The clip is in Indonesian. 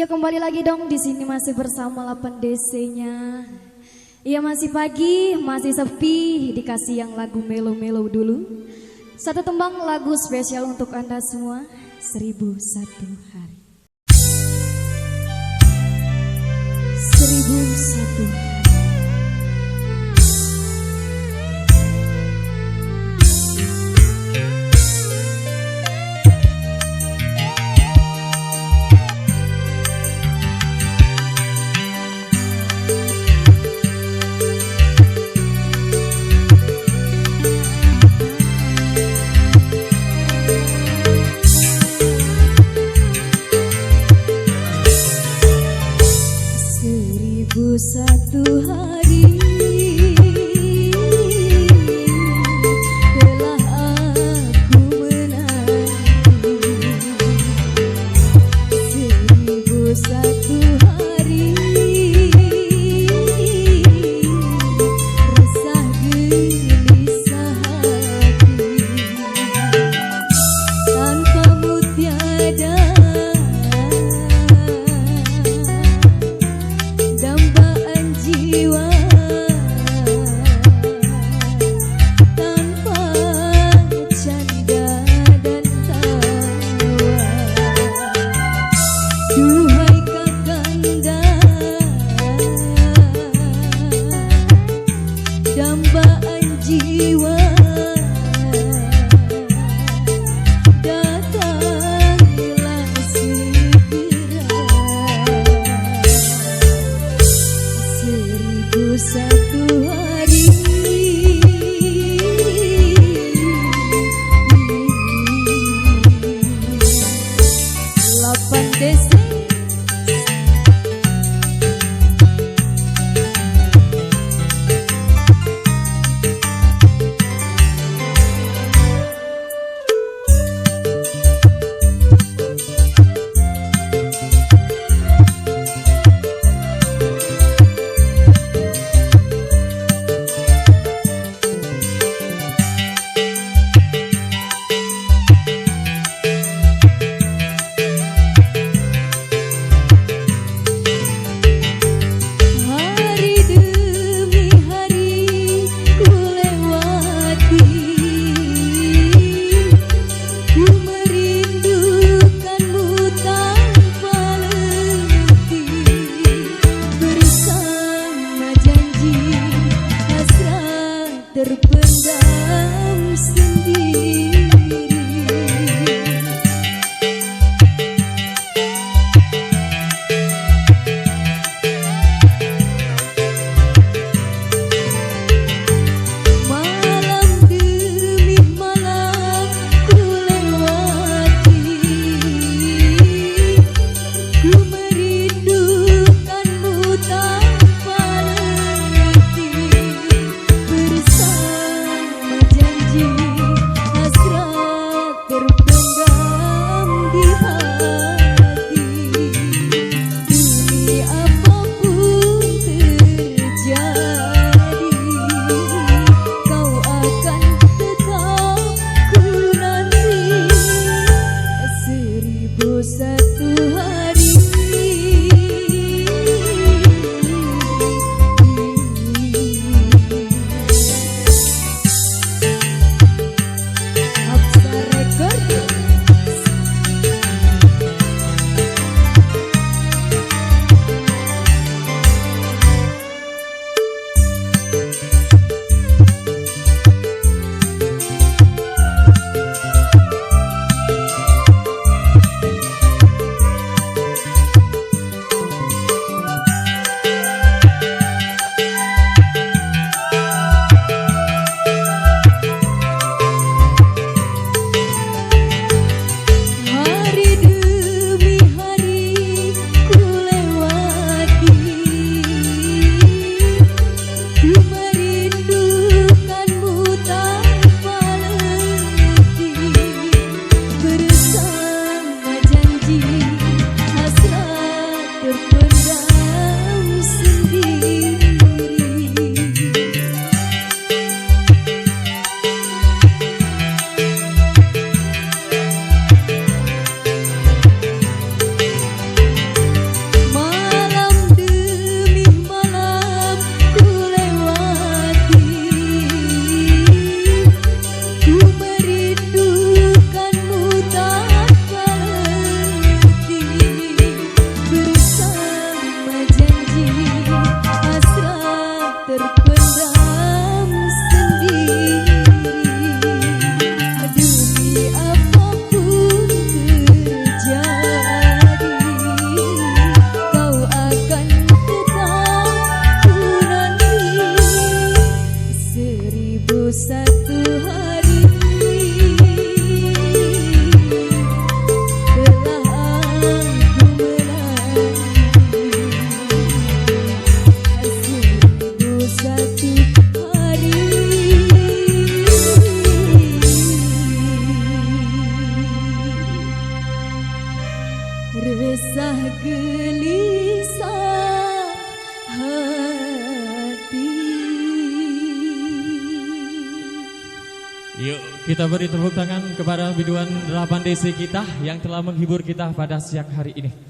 Iya, kembali lagi dong di sini masih bersama 8 DC-nya. Iya, masih pagi, masih sepi, dikasih yang lagu melo-melo dulu. Satu tembang lagu spesial untuk Anda semua, 1001 hari. 1001 hari. Satu hari telah aku menanti, 1001 hari resah gelisah hati, tanpamu tiada dambaan jiwa. gelisah hati. Yuk kita beri tepuk tangan kepada biduan 8 DC kita yang telah menghibur kita pada siang hari ini.